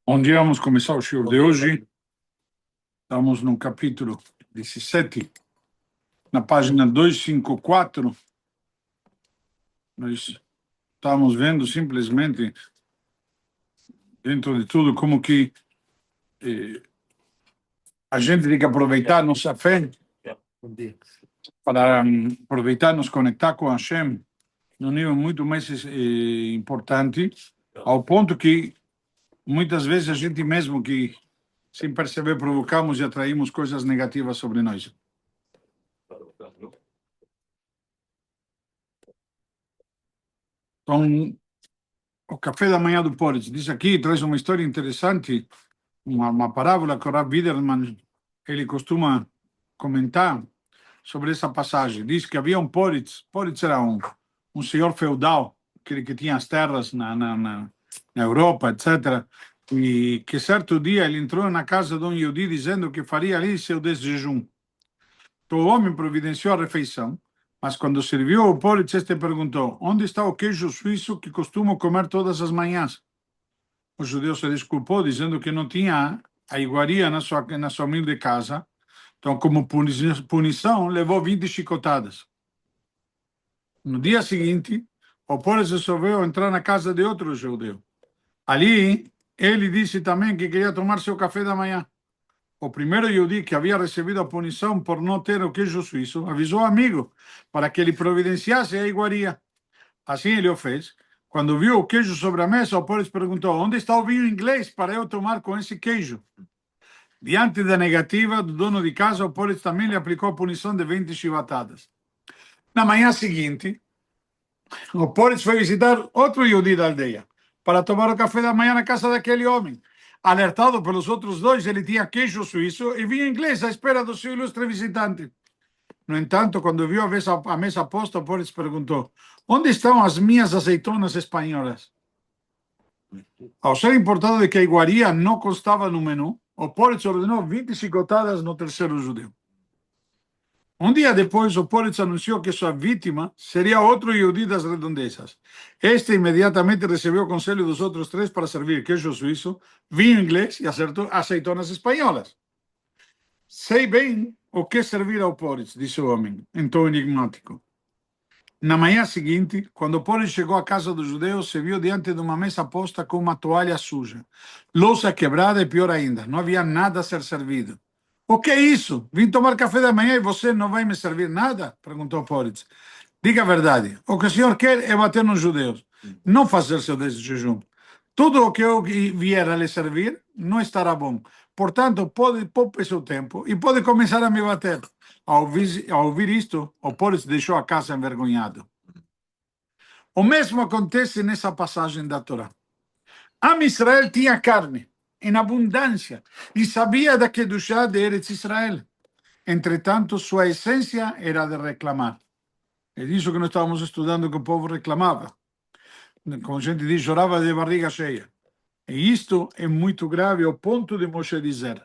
Bom dia, vamos começar o show de hoje. Estamos no capítulo 17, na página 254. Nós estamos vendo simplesmente, dentro de tudo, como que a gente tem que aproveitar nossa fé para aproveitar, nos conectar com Hashem num nível muito mais importante, ao ponto que muitas vezes a gente mesmo que, sem perceber, provocamos e atraímos coisas negativas sobre nós. Então, o café da manhã do Poritz diz aqui, traz uma história interessante, uma parábola que o Rav Widerman ele costuma comentar sobre essa passagem. Diz que havia um Poritz era um senhor feudal, aquele que tinha as terras na Europa, etc. E que certo dia ele entrou na casa de um Yehudi dizendo que faria ali seu desjejum. Então o homem providenciou a refeição, mas quando serviu o Poritz, este perguntou: onde está o queijo suíço que costumo comer todas as manhãs? O judeu se desculpou, dizendo que não tinha a iguaria na sua humilde casa. Então, como punição, levou 20 chicotadas. No dia seguinte, o Poritz resolveu entrar na casa de outro judeu. Ali, ele disse também que queria tomar seu café da manhã. O primeiro Yehudi que havia recebido a punição por não ter o queijo suíço avisou o amigo para que ele providenciasse a iguaria. Assim ele o fez. Quando viu o queijo sobre a mesa, o Poritz perguntou: onde está o vinho inglês para eu tomar com esse queijo? Diante da negativa do dono de casa, o Poritz também lhe aplicou a punição de 20 chibatadas. Na manhã seguinte, o Poritz foi visitar outro Yehudi da aldeia para tomar o café da manhã na casa daquele homem. Alertado pelos outros dois, ele tinha queijo suíço e vinho inglês à espera do seu ilustre visitante. No entanto, quando viu a mesa posta, o Poritz perguntou: onde estão as minhas azeitonas espanholas? Ao ser importado de que a iguaria não constava no menu, o Poritz ordenou 20 chicotadas no terceiro judeu. Um dia depois, o Poritz anunciou que sua vítima seria outro Yehudi das redondezas. Este imediatamente recebeu o conselho dos outros três para servir queijo suíço, vinho inglês e azeitonas espanholas. Sei bem o que servir ao Poritz, disse o homem, em tom enigmático. Na manhã seguinte, quando o Poritz chegou à casa dos judeus, se viu diante de uma mesa posta com uma toalha suja, louça quebrada e, pior ainda, não havia nada a ser servido. O que é isso? Vim tomar café da manhã e você não vai me servir nada? Perguntou Poritz. Diga a verdade. O que o senhor quer é bater nos judeus, não fazer seu jejum. Tudo o que eu vier a lhe servir não estará bom. Portanto, poupe seu tempo e pode começar a me bater. Ao ouvir isto, o Poritz deixou a casa envergonhado. O mesmo acontece nessa passagem da Torá. Am Israel tinha carne em abundância e sabia da Kedushá de Eretz Israel. Entretanto, sua essência era de reclamar. É disso que nós estávamos estudando, que o povo reclamava. Como a gente diz, chorava de barriga cheia. E isto é muito grave, ao ponto de Moshe dizer: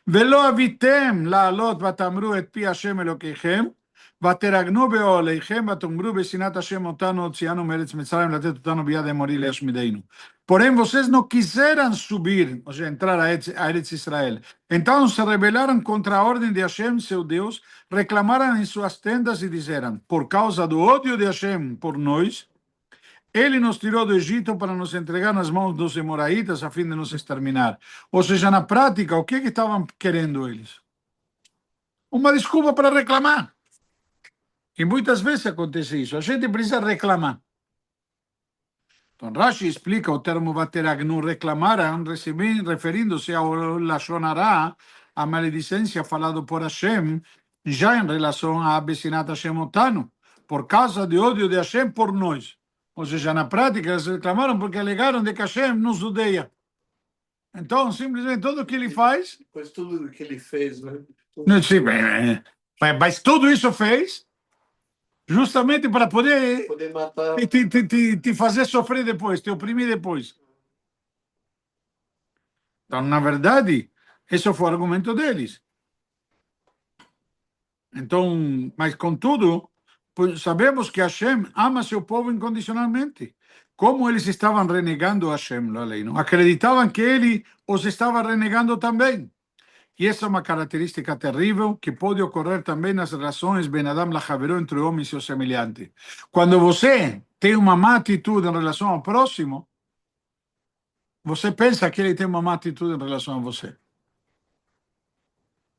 Velo avitem la'alot vatamru et pi Hashem Elokeichem, ותרגנו באוהליכם ותאמרו בשנאת השם אותנו הוציאנו מארץ מצרים לתת אותנו ביד אמורי להשמידנו. Porém, vocês não quiseram subir, ou seja, entrar a Eretz Israel. Então se rebelaram contra a ordem de Hashem, seu Deus, reclamaram em suas tendas e disseram: por causa do ódio de Hashem por nós, ele nos tirou do Egito para nos entregar nas mãos dos Emoraitas a fim de nos exterminar. Ou seja, na prática, o que estavam querendo eles? Uma desculpa para reclamar. E muitas vezes acontece isso. A gente precisa reclamar. Então, Rashi explica o termo vateragnu, reclamaram, referindo-se ao Lashon Hara, a maledicência falada por Hashem, já em relação a Besinat Hashem Otanu, por causa do ódio de Hashem por nós. Ou seja, na prática, eles reclamaram porque alegaram de que Hashem nos odeia. Então, simplesmente, tudo o que ele faz... Pois tudo o que ele fez, né? Não, sim, mas tudo isso fez justamente para poder matar. te fazer sofrer depois, te oprimir depois. Então, na verdade, esse foi o argumento deles. Então, mas contudo, sabemos que Hashem ama seu povo incondicionalmente. como eles estavam renegando Hashem, lá lei, não? Acreditavam que ele os estava renegando também. E essa é uma característica terrível que pode ocorrer também nas relações Ben Adam Lachaveró entre o homem e seu semelhante. Quando você tem uma má atitude em relação ao próximo, você pensa que ele tem uma má atitude em relação a você.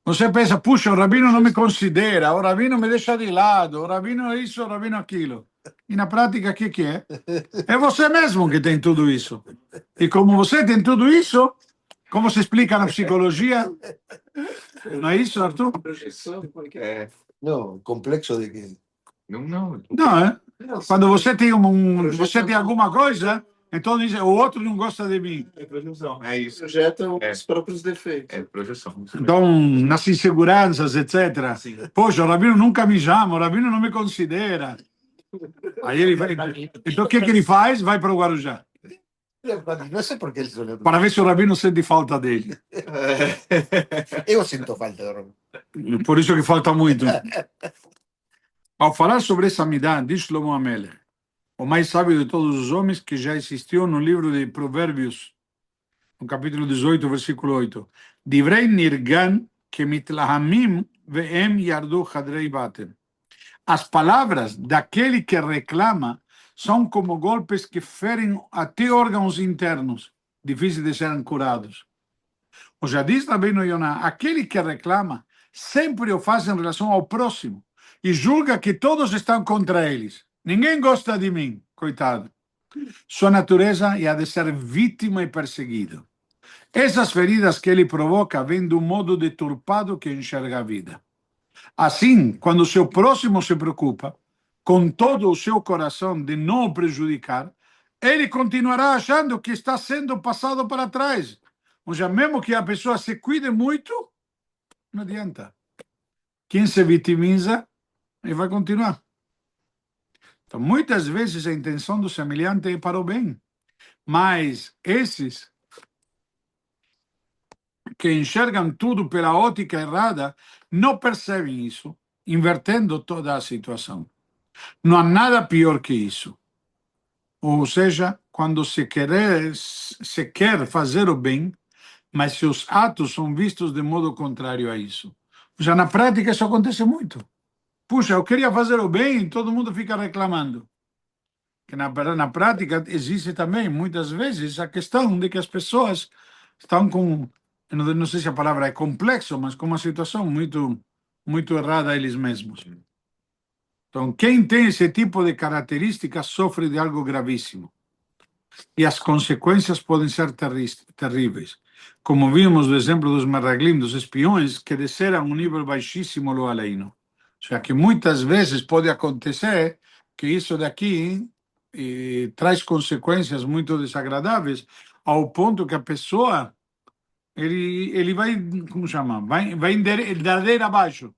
Você pensa, puxa, o rabino não me considera, o rabino me deixa de lado, o rabino é isso, o rabino é aquilo. E na prática, o que é? É você mesmo que tem tudo isso. E como você tem tudo isso, como se explica na psicologia, não é isso, Arthur? Projeção, como é que é? É, não, complexo de que. Não, não. Não, é? Não, Quando você tem você tem alguma coisa, então diz, o outro não gosta de mim. É projeção, é isso. Projetam os próprios defeitos. É projeção. Então, nas inseguranças, etc. Sim. Poxa, o rabino nunca me chama, o rabino não me considera. Aí ele vai. Então, o que ele faz? Vai para o Guarujá. Não sei por que ele se olhou. Para ver se o rabino sente falta dele. Eu sinto falta do Rabino. Por isso que falta muito. Ao falar sobre essa midá, diz Shlomo Amelech, o mais sábio de todos os homens, que já existiu no livro de Provérbios, no capítulo 18, versículo 8. Divrei nirgan que mitlahamim ve'em yardu hadrei batem. As palavras daquele que reclama são como golpes que ferem até órgãos internos, difíceis de serem curados. Ou já diz Rabbeinu Yonah, aquele que reclama sempre o faz em relação ao próximo e julga que todos estão contra eles. Ninguém gosta de mim, coitado. Sua natureza é a de ser vítima e perseguido. Essas feridas que ele provoca vêm do modo deturpado que enxerga a vida. Assim, quando seu próximo se preocupa, com todo o seu coração de não o prejudicar, ele continuará achando que está sendo passado para trás. Ou seja, mesmo que a pessoa se cuide muito, não adianta. Quem se vitimiza, ele vai continuar. Então, muitas vezes a intenção do semelhante é para o bem, mas esses que enxergam tudo pela ótica errada não percebem isso, invertendo toda a situação. Não há nada pior que isso. Ou seja, quando se quer fazer o bem, mas seus atos são vistos de modo contrário a isso. Já na prática isso acontece muito. Puxa, eu queria fazer o bem e todo mundo fica reclamando. Que na prática existe também, muitas vezes, a questão de que as pessoas estão com, não sei se a palavra é complexo, mas com uma situação muito errada a eles mesmos. Então, quem tem esse tipo de características sofre de algo gravíssimo. E as consequências podem ser terríveis. Como vimos no exemplo dos meraglim, dos espiões, que desceram a um nível baixíssimo lo aleino. Ou seja, que muitas vezes pode acontecer que isso daqui traz consequências muito desagradáveis, ao ponto que a pessoa ele vai, como chama? Vai ladeira abaixo.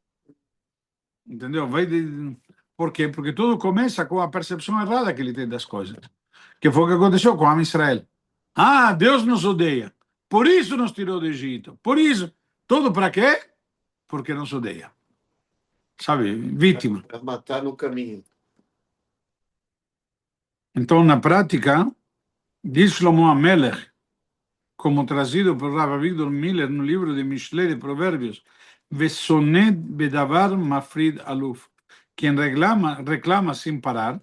Entendeu? Por quê? Porque tudo começa com a percepção errada que ele tem das coisas. Que foi o que aconteceu com a Israel. Ah, Deus nos odeia. Por isso nos tirou do Egito. Por isso. Tudo para quê? Porque nos odeia. Sabe? Vítima. Para matar no caminho. Então, na prática, diz Shlomo Amelech, como trazido por Rav Victor Miller no livro de Mishlei de Provérbios, Vesoned bedavar mafrid aluf. Quem reclama sem parar,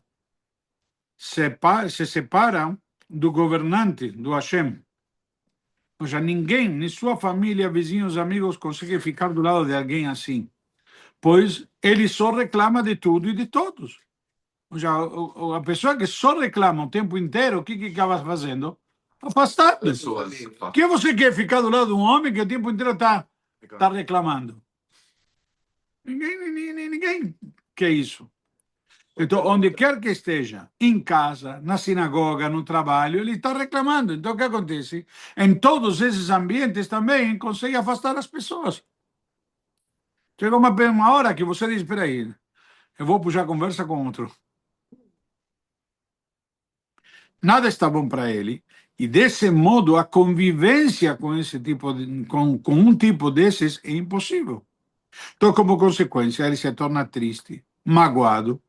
se separa do governante, do Hashem. Ou seja, ninguém, nem sua família, vizinhos, amigos, consegue ficar do lado de alguém assim. Pois ele só reclama de tudo e de todos. Ou seja, a pessoa que só reclama o tempo inteiro, o que acaba fazendo? Afastar pessoas. Que você quer ficar do lado de um homem que o tempo inteiro está reclamando? Ninguém quer isso. Então, onde quer que esteja, em casa, na sinagoga, no trabalho, ele está reclamando. Então, o que acontece? Em todos esses ambientes também consegue afastar as pessoas. Chega uma hora que você diz, espera aí, eu vou puxar conversa com outro. Nada está bom para ele. E desse modo, a convivência com esse tipo com um tipo desses é impossível. Então, como consequência, ele se torna triste, magoado,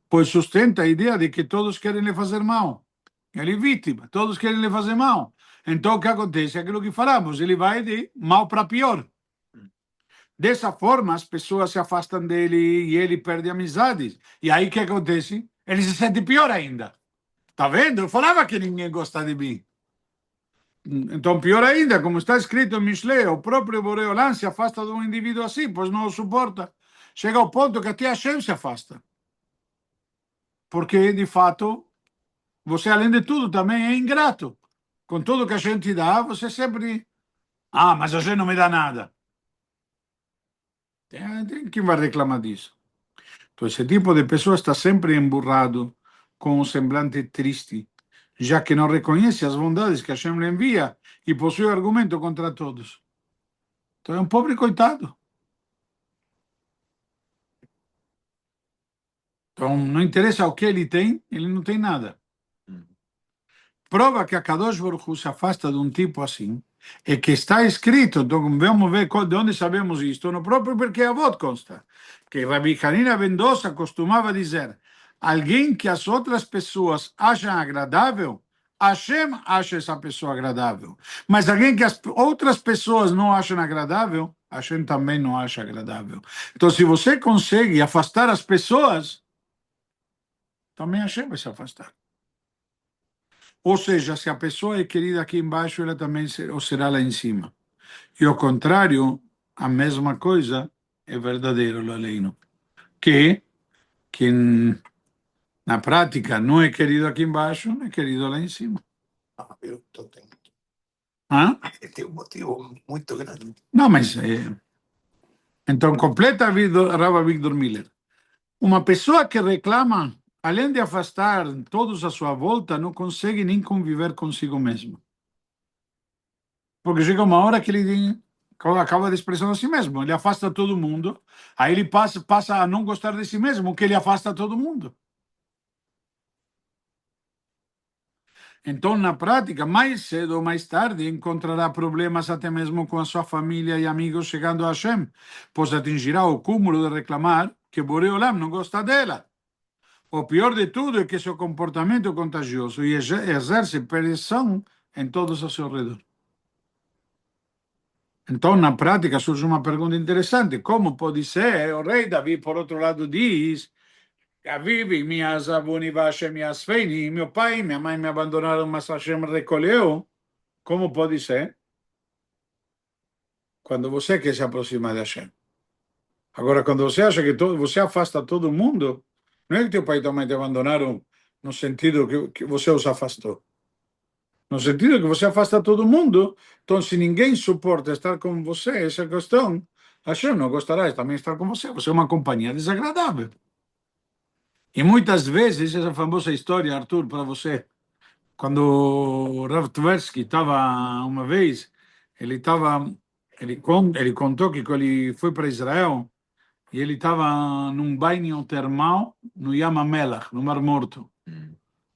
pois sustenta a ideia de que todos querem lhe fazer mal. Ele é vítima, todos querem lhe fazer mal. Então, o que acontece? É aquilo que falamos, ele vai de mal para pior. Dessa forma, as pessoas se afastam dele e ele perde amizades. E aí, o que acontece? Ele se sente pior ainda. Tá vendo? Eu falava que ninguém gosta de mim. Então, pior ainda, como está escrito em Mishlei, o próprio Boreolã se afasta de um indivíduo assim, pois não o suporta. Chega ao ponto que até Hashem se afasta. Porque, de fato, você, além de tudo, também é ingrato. Com tudo que a gente dá, você sempre... Ah, mas a gente não me dá nada. Tem quem vai reclamar disso. Então, esse tipo de pessoa está sempre emburrado, com um semblante triste, já que não reconhece as bondades que Hashem lhe envia e possui argumento contra todos. Então é um pobre coitado. Então não interessa o que ele não tem nada. Prova que a Kadosh Baruch Hu se afasta de um tipo assim, é que está escrito, então vamos ver de onde sabemos isto, no próprio Pirkei Avot consta, que Rabbi Hanina Mendoza costumava dizer, alguém que as outras pessoas acham agradável, Hashem acha essa pessoa agradável. Mas alguém que as outras pessoas não acham agradável, Hashem também não acha agradável. Então, se você consegue afastar as pessoas, também Hashem vai se afastar. Ou seja, se a pessoa é querida aqui embaixo, ela também o será lá em cima. E ao contrário, a mesma coisa é verdadeiro, Laleino. Que quem na prática não é querido aqui embaixo, não é querido lá em cima. Ah, eu tenho, Hã? tem um motivo muito grande. Não, mas... Então, completa a vida, Rabbi Victor Miller. Uma pessoa que reclama, além de afastar todos à sua volta, não consegue nem conviver consigo mesmo. Porque chega uma hora que ele acaba desprezando a si mesmo, ele afasta todo mundo, aí ele passa a não gostar de si mesmo, que ele afasta todo mundo. Então, na prática, mais cedo ou mais tarde, encontrará problemas até mesmo com a sua família e amigos chegando a Hashem, pois atingirá o cúmulo de reclamar que Boreolam não gosta dela. O pior de tudo é que seu comportamento é contagioso e exerce pressão em todos ao seu redor. Então, na prática, surge uma pergunta interessante. Como pode ser? O rei Davi, por outro lado, diz: Avivi, minhas avuni Hashem minhas feini, meu pai e minha mãe me abandonaram, mas Hashem recolheu. Como pode ser? Quando você quer se aproximar de Hashem. Agora, quando você acha que você afasta todo mundo, não é que teu pai e tua mãe te abandonaram no sentido que você os afastou. No sentido que você afasta todo mundo, então se ninguém suporta estar com você, essa questão, Hashem não gostará de também estar com você. Você é uma companhia desagradável. E muitas vezes, essa famosa história, Arthur, para você, quando o Rav Tversky estava uma vez, ele contou que quando ele foi para Israel, e ele estava num banho termal no Yam HaMelach, no Mar Morto.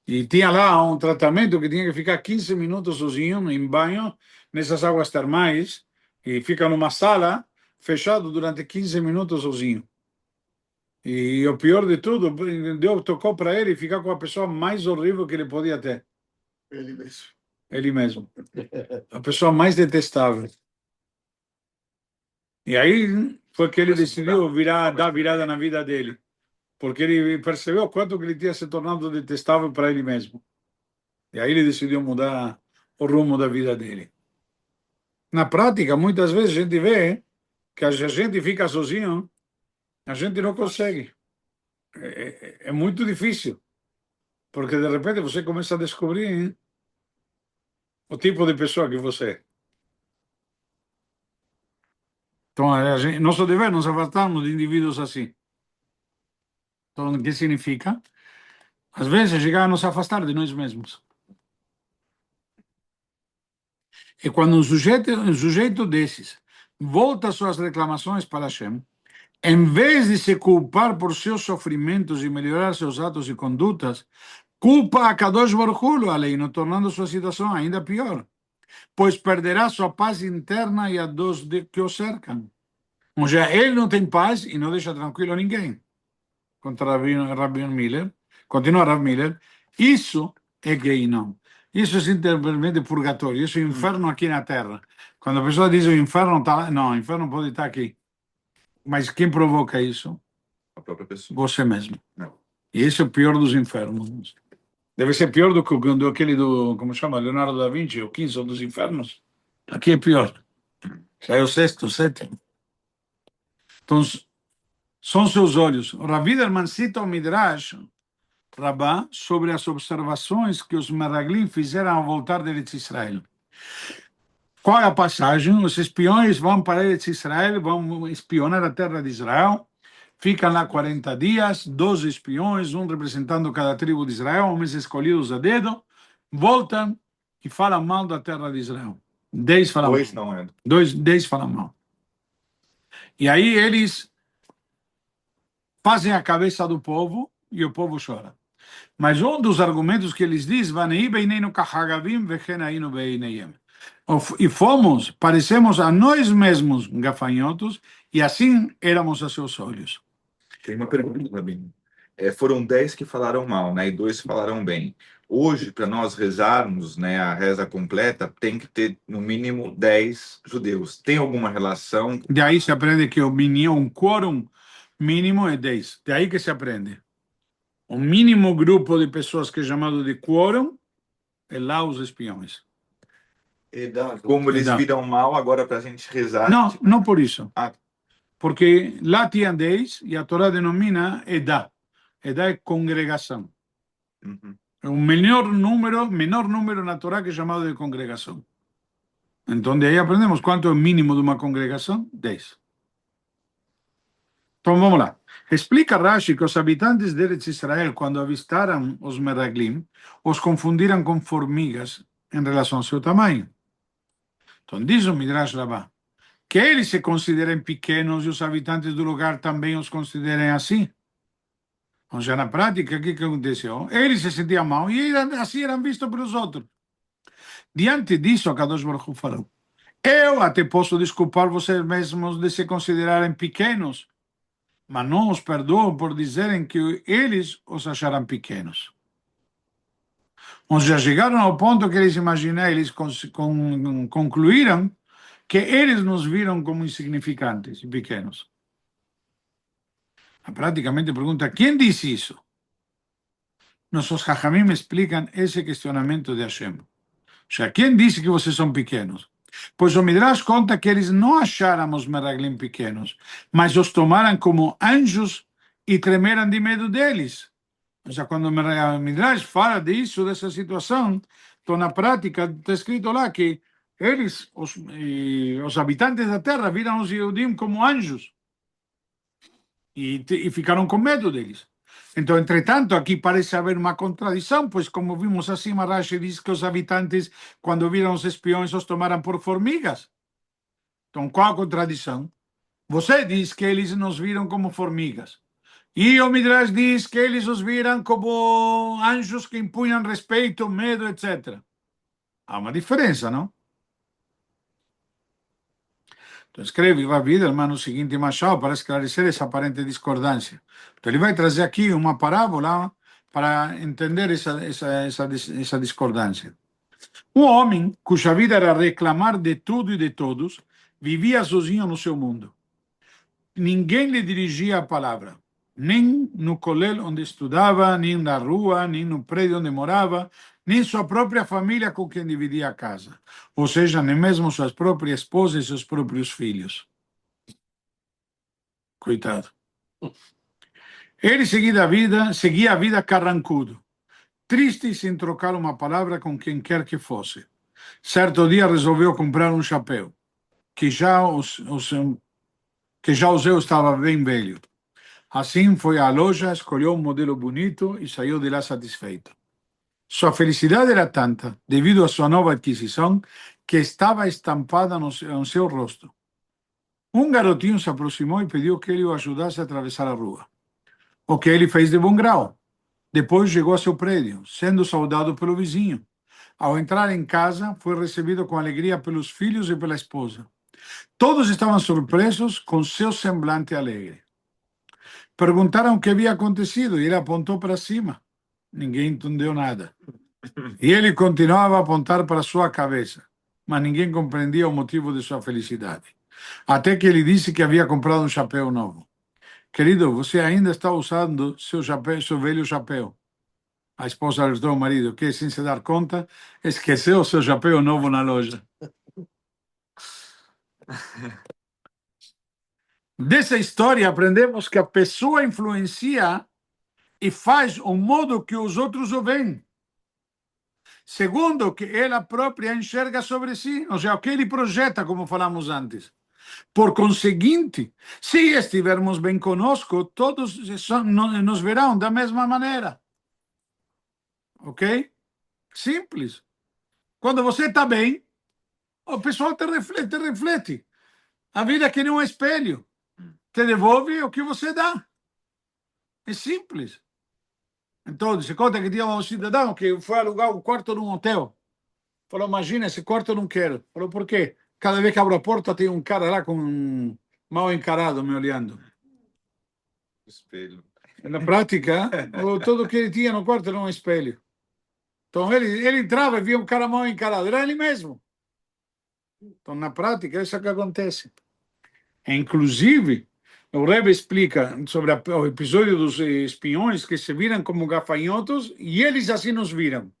E tinha lá um tratamento que tinha que ficar 15 minutos sozinho em banho, nessas águas termais, e fica numa sala, fechado durante 15 minutos sozinho. E o pior de tudo, Deus tocou para ele ficar com a pessoa mais horrível que ele podia ter. Ele mesmo. Ele mesmo. A pessoa mais detestável. E aí foi que ele decidiu dar virada na vida dele. Porque ele percebeu quanto que ele tinha se tornado detestável para ele mesmo. E aí ele decidiu mudar o rumo da vida dele. Na prática, muitas vezes a gente vê que a gente fica sozinho, a gente não consegue. É muito difícil. Porque de repente você começa a descobrir o tipo de pessoa que você é. Então, nosso dever é nos afastarmos de indivíduos assim. Então, o que significa? Às vezes, chegar a nos afastar de nós mesmos. E quando um sujeito desses volta suas reclamações para Hashem, em vez de se culpar por seus sofrimentos e melhorar seus atos e condutas, culpa a Kadosh Baruch Hu, Aleinu, tornando sua situação ainda pior, pois perderá sua paz interna e a dos que o cercam. Ou seja, ele não tem paz e não deixa tranquilo ninguém. Contra Rabbi Miller, continua Rav Miller, isso é Gehinnom. Isso é simplesmente purgatório, isso é inferno aqui na Terra. Quando a pessoa diz o inferno está lá, não, o inferno pode estar aqui. Mas quem provoca isso? A própria pessoa. Você mesmo. Não. E esse é o pior dos infernos. Deve ser pior do que aquele do, como chama, Leonardo da Vinci, o 15 dos infernos. Aqui é pior. Já é o sexto, o sétimo. Então, são seus olhos. Rav Widerman cita o Midrash Rabá sobre as observações que os Meraglim fizeram ao voltar de Eretz Israel. Qual é a passagem? Os espiões vão para Eretz Israel, vão espionar a terra de Israel, ficam lá 40 dias, 12 espiões, um representando cada tribo de Israel, homens escolhidos a dedo, voltam e falam mal da terra de Israel. 10 falam mal. 2 não é. 10 falam mal. E aí eles fazem a cabeça do povo e o povo chora. Mas um dos argumentos que eles dizem, e fomos, parecemos a nós mesmos gafanhotos, e assim éramos a seus olhos. Tem uma pergunta, Rabino. Foram 10 que falaram mal, né? E 2 falaram bem. Hoje, para nós rezarmos, né, a reza completa, tem que ter, no mínimo, 10 judeus. Tem alguma relação? De aí se aprende que um quórum mínimo é 10. De aí que se aprende. O mínimo grupo de pessoas que é chamado de quórum é lá os espiões. Como eles Edá. viram mal, agora para a gente rezar... Não, não por isso. Ah. Porque lá tinha 10 e a Torá denomina Edá. Edá é congregação. Uhum. É o menor número na Torá que é chamado de congregação. Então, de aí aprendemos quanto é o mínimo de uma congregação? 10. Então, vamos lá. Explica Rashi que os habitantes de Eretz Israel, quando avistaram os Meraglim, os confundiram com formigas em relação ao seu tamanho. Então, diz o Midrash Rabbah, que eles se considerem pequenos e os habitantes do lugar também os considerem assim. Ou seja, na prática, o que aconteceu? Eles se sentiam mal e assim eram vistos pelos outros. Diante disso, a Kadosh Baruch Hu falou, eu até posso desculpar vocês mesmos de se considerarem pequenos, mas não os perdoo por dizerem que eles os acharam pequenos. Ou já chegaram ao ponto que eles imaginaram, eles concluíram que eles nos viram como insignificantes e pequenos. Praticamente pergunta, quem disse isso? Nossos Jajamim explicam esse questionamento de Hashem. Ou seja, quem disse que vocês são pequenos? Pois o Midrash conta que eles não acharam os Meraglim pequenos, mas os tomaram como anjos e tremeram de medo deles. Ou seja, quando o Midrash fala disso, dessa situação, então na prática está escrito lá que eles, os habitantes da terra, viram os Yehudim como anjos e ficaram com medo deles. Então, entretanto, aqui parece haver uma contradição, pois como vimos acima, Rashi diz que os habitantes, quando viram os espiões, os tomaram por formigas. Então, qual a contradição? Você diz que eles nos viram como formigas. E o Midrash diz que eles os viram como anjos que impunham respeito, medo, etc. Há uma diferença, não? Então, escreve Rav Widerman o seguinte machado para esclarecer essa aparente discordância. Então, ele vai trazer aqui uma parábola para entender essa discordância. Um homem cuja vida era reclamar de tudo e de todos, vivia sozinho no seu mundo. Ninguém lhe dirigia a palavra, nem no colégio onde estudava, nem na rua, nem no prédio onde morava, nem sua própria família com quem dividia a casa. Ou seja, nem mesmo suas próprias esposas e seus próprios filhos. Coitado. Ele seguia a vida carrancudo, triste e sem trocar uma palavra com quem quer que fosse. Certo dia resolveu comprar um chapéu, que já o seu estava bem velho. Assim foi à loja, escolheu um modelo bonito e saiu de lá satisfeito. Sua felicidade era tanta, devido à sua nova aquisição, que estava estampada no seu rosto. Um garotinho se aproximou e pediu que ele o ajudasse a atravessar a rua. O que ele fez de bom grau. Depois chegou a seu prédio, sendo saudado pelo vizinho. Ao entrar em casa, foi recebido com alegria pelos filhos e pela esposa. Todos estavam surpresos com seu semblante alegre. Perguntaram o que havia acontecido e ele apontou para cima. Ninguém entendeu nada. E ele continuava a apontar para sua cabeça, mas ninguém compreendia o motivo de sua felicidade. Até que ele disse que havia comprado um chapéu novo. Querido, você ainda está usando seu chapéu, seu velho chapéu. A esposa alertou o marido, que, sem se dar conta, esqueceu seu chapéu novo na loja. Dessa história, aprendemos que a pessoa influencia e faz o modo que os outros o veem, segundo o que ela própria enxerga sobre si, ou seja, o que ele projeta, como falamos antes. Por conseguinte, se estivermos bem conosco, todos nos verão da mesma maneira. Ok? Simples. Quando você está bem, o pessoal te reflete. A vida é que nem um espelho. Te devolve o que você dá. É simples. Então, se conta que tinha um cidadão que foi alugar um quarto num hotel. Falou, imagina, esse quarto eu não quero. Falou, por quê? Cada vez que abro a porta tem um cara lá com um mal encarado me olhando. Espelho. Na prática, tudo que ele tinha no quarto era um espelho. Então, ele entrava e via um cara mal encarado. Era ele mesmo. Então, na prática, é isso que acontece. Inclusive, o Rebbe explica sobre o episódio dos espiões que se viram como gafanhotos e eles assim nos viram.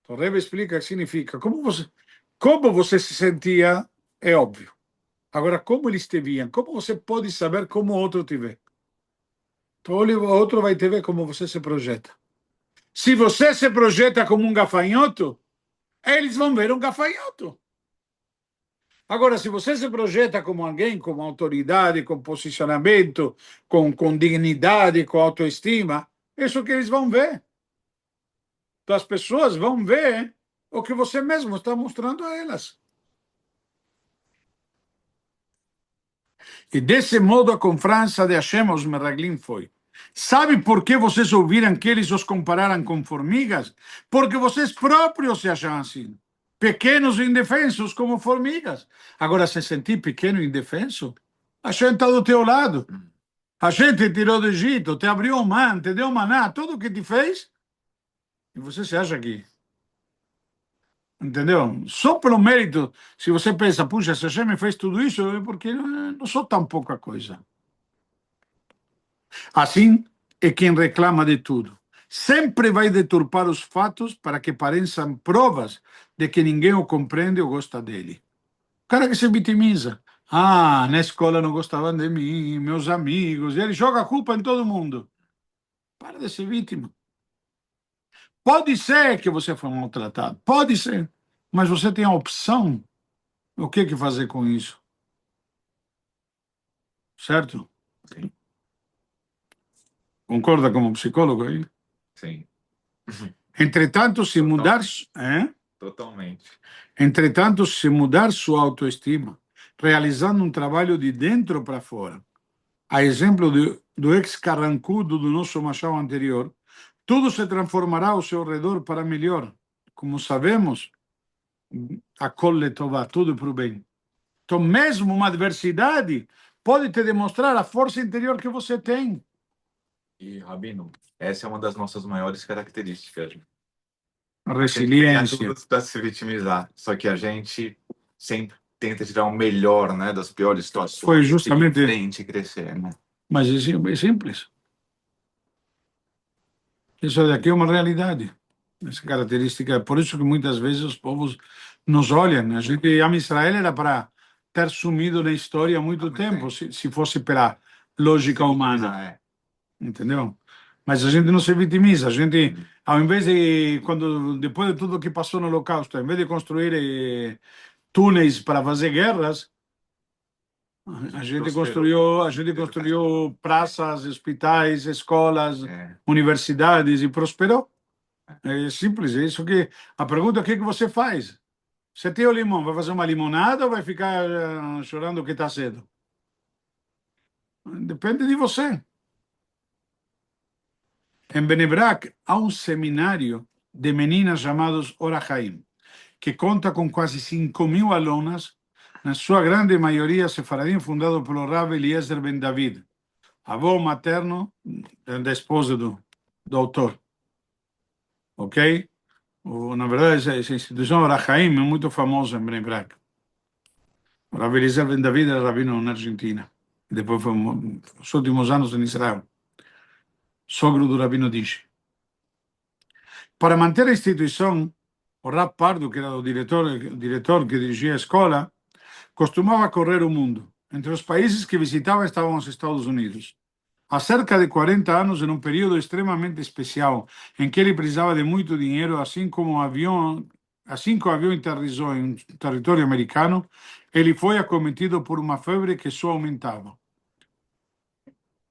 Então, o Rebbe explica o que significa. Como você se sentia, é óbvio. Agora, como eles te viam? Como você pode saber como o outro te vê? Então, o outro vai te ver como você se projeta. Se você se projeta como um gafanhoto, eles vão ver um gafanhoto. Agora, se você se projeta como alguém com autoridade, com posicionamento, com dignidade, com autoestima, isso que eles vão ver. Então, as pessoas vão ver o que você mesmo está mostrando a elas. E desse modo a confiança de Hashem aos Meraglim foi. Sabe por que vocês ouviram que eles os compararam com formigas? Porque vocês próprios se acham assim. Pequenos e indefensos como formigas. Agora, se sentir pequeno e indefenso, a gente está do teu lado. A gente te tirou do Egito, te abriu o mar, te deu maná, tudo o que te fez. E você se acha aqui. Entendeu? Só pelo mérito, se você pensa, puxa, se a gente me fez tudo isso, é porque não sou tão pouca coisa. Assim é quem reclama de tudo. Sempre vai deturpar os fatos para que pareçam provas de que ninguém o compreende ou gosta dele. O cara que se vitimiza. Ah, na escola não gostavam de mim, meus amigos. E ele joga a culpa em todo mundo. Para de ser vítima. Pode ser que você foi maltratado. Pode ser. Mas você tem a opção. O que fazer com isso? Certo? Sim. Concorda como psicólogo aí? Sim. Entretanto, se mudar... Totalmente. Entretanto, se mudar sua autoestima, realizando um trabalho de dentro para fora, a exemplo do ex-carrancudo do nosso machão anterior, tudo se transformará ao seu redor para melhor. Como sabemos, a colle tová, tudo para o bem. Então, mesmo uma adversidade pode te demonstrar a força interior que você tem. E, Rabino, essa é uma das nossas maiores características. A A resiliência. gente tudo para se vitimizar, só que a gente sempre tenta tirar o melhor, né, das piores situações. Foi justamente... seguir em frente e crescer, né? Mas é simples. Isso daqui é uma realidade. Essa característica, por isso que muitas vezes os povos nos olham. A gente, Israel era para ter sumido na história há muito tempo, se fosse pela lógica humana. Entendeu? Mas a gente não se vitimiza. A gente, ao invés de, depois de tudo que passou no Holocausto, ao invés de construir túneis para fazer guerras, a gente construiu praças, hospitais, escolas, universidades e prosperou. É simples, é isso que... A pergunta é o que você faz? Você tem o limão, vai fazer uma limonada ou vai ficar chorando que está cedo? Depende de você. Em Bnei Brak há um seminário de meninas chamados Orachaim, que conta com quase 5.000 alunas, na sua grande maioria sefaradim, fundado pelo Rav Eliezer Ben David, avô materno da esposa do autor. ok? Na verdade, essa instituição Rahaim é muito famosa em Bnei Brak. O Rav Eliezer Ben David era rabino na Argentina. Depois foi os últimos anos em Israel. Sogro do rabino Dishi. Para manter a instituição, o Rav Pardo, que era o diretor que dirigia a escola, costumava correr o mundo. Entre os países que visitava estavam os Estados Unidos. Há cerca de 40 anos, em um período extremamente especial, em que ele precisava de muito dinheiro, assim que o avião aterrissou em território americano, ele foi acometido por uma febre que só aumentava.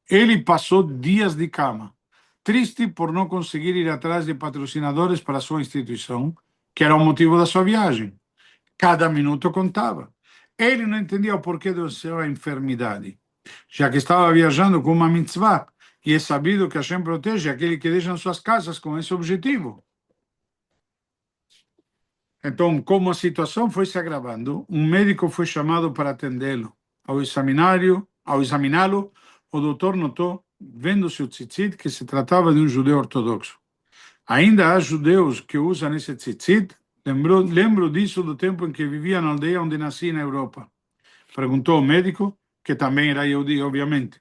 Ele passou dias de cama, triste por não conseguir ir atrás de patrocinadores para sua instituição, que era o motivo da sua viagem. Cada minuto contava. Ele não entendia o porquê da sua enfermidade, já que estava viajando com uma mitzvah, e é sabido que Hashem protege aquele que deixa suas casas com esse objetivo. Então, como a situação foi se agravando, um médico foi chamado para atendê-lo. Ao examiná-lo, o doutor notou, vendo seu tzitzit, que se tratava de um judeu ortodoxo. Ainda há judeus que usam esse tzitzit? Lembro disso do tempo em que vivia na aldeia onde nasci na Europa. Perguntou ao médico, que também era Yehudi, obviamente.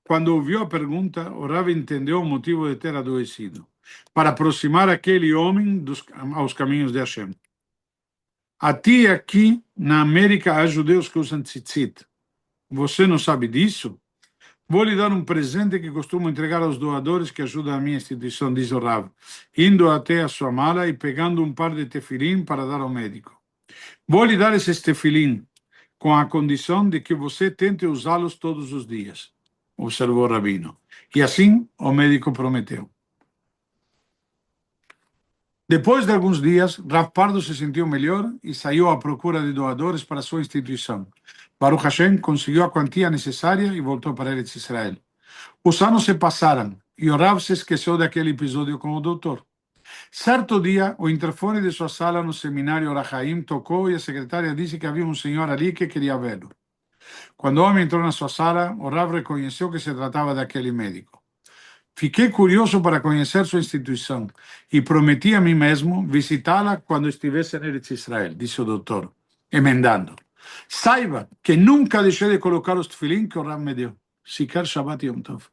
Quando ouviu a pergunta, o Rav entendeu o motivo de ter adoecido, para aproximar aquele homem aos caminhos de Hashem. Até aqui, na América, há judeus que usam tzitzit. Você não sabe disso? Vou lhe dar um presente que costumo entregar aos doadores que ajudam a minha instituição, diz o Rav, indo até a sua mala e pegando um par de tefilim para dar ao médico. Vou lhe dar esses tefilim, com a condição de que você tente usá-los todos os dias, observou o rabino. E assim o médico prometeu. Depois de alguns dias, Rav Pardo se sentiu melhor e saiu à procura de doadores para sua instituição. Baruch Hashem conseguiu a quantia necessária e voltou para Eretz Israel. Os anos se passaram e o Rav se esqueceu daquele episódio com o doutor. Certo dia, o interfone de sua sala no seminário Rahaim tocou e a secretária disse que havia um senhor ali que queria vê-lo. Quando o homem entrou na sua sala, o Rav reconheceu que se tratava daquele médico. Fiquei curioso para conhecer sua instituição e prometi a mim mesmo visitá-la quando estivesse em Eretz Israel, disse o doutor, emendando. Saiba que nunca deixei de colocar os tefilim que o Rav me deu. Sequer Shabbat Yom Tov.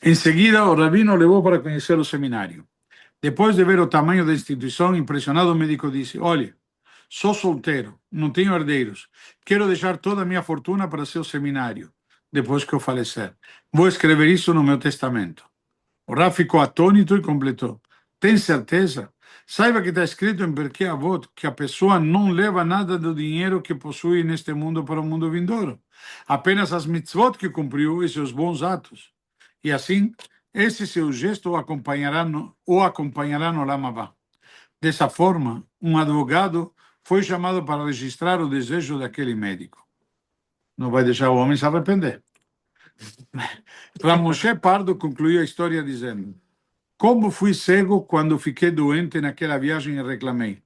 Em seguida, o rabino o levou para conhecer o seminário. Depois de ver o tamanho da instituição, impressionado, o médico disse, olha, sou solteiro, não tenho herdeiros, quero deixar toda a minha fortuna para seu seminário, depois que eu falecer. Vou escrever isso no meu testamento. O Rav ficou atônito e completou. Tem certeza? Saiba que está escrito em Pirkei Avot que a pessoa não leva nada do dinheiro que possui neste mundo para o mundo vindouro. Apenas as mitzvot que cumpriu e seus bons atos. E assim, esse seu gesto o acompanhará no Olam Haba. Dessa forma, um advogado foi chamado para registrar o desejo daquele médico. Não vai deixar o homem se arrepender. Rav Moshe Pardo concluiu a história dizendo, como fui cego quando fiquei doente naquela viagem e reclamei.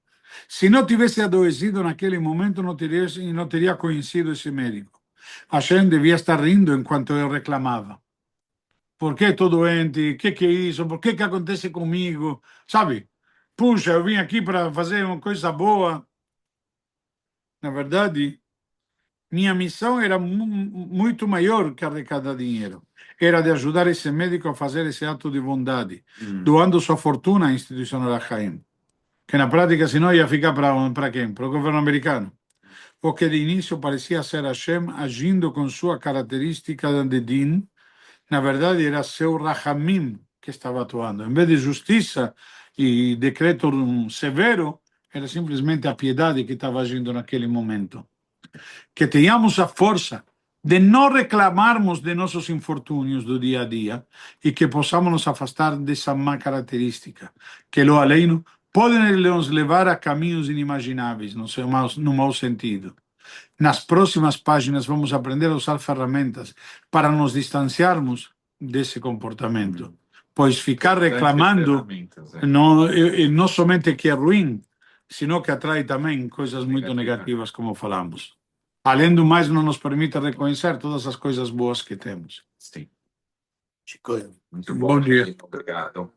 Se não tivesse adoecido naquele momento, não teria conhecido esse médico. Hashem devia estar rindo enquanto eu reclamava. Por que estou doente? O que é isso? Por que acontece comigo? Sabe? Puxa, eu vim aqui para fazer uma coisa boa. Na verdade, minha missão era muito maior que arrecadar dinheiro. Era de ajudar esse médico a fazer esse ato de bondade, doando sua fortuna à instituição Rahaim, que na prática, senão, ia ficar para quem? Para o governo americano. O que de início parecia ser Hashem agindo com sua característica de din, na verdade era seu Rahamim que estava atuando. Em vez de justiça e decreto severo, era simplesmente a piedade que estava agindo naquele momento. Que tenhamos a força de não reclamarmos de nossos infortúnios do dia a dia e que possamos nos afastar dessa má característica, que, lo além, podem nos levar a caminhos inimagináveis, no mau sentido. Nas próximas páginas vamos aprender a usar ferramentas para nos distanciarmos desse comportamento, pois ficar reclamando não somente que é ruim, sino que atrai também coisas muito negativas, como falamos. além do mais, não nos permite reconhecer todas as coisas boas que temos. Sim, Chico, muito Bom dia. Obrigado.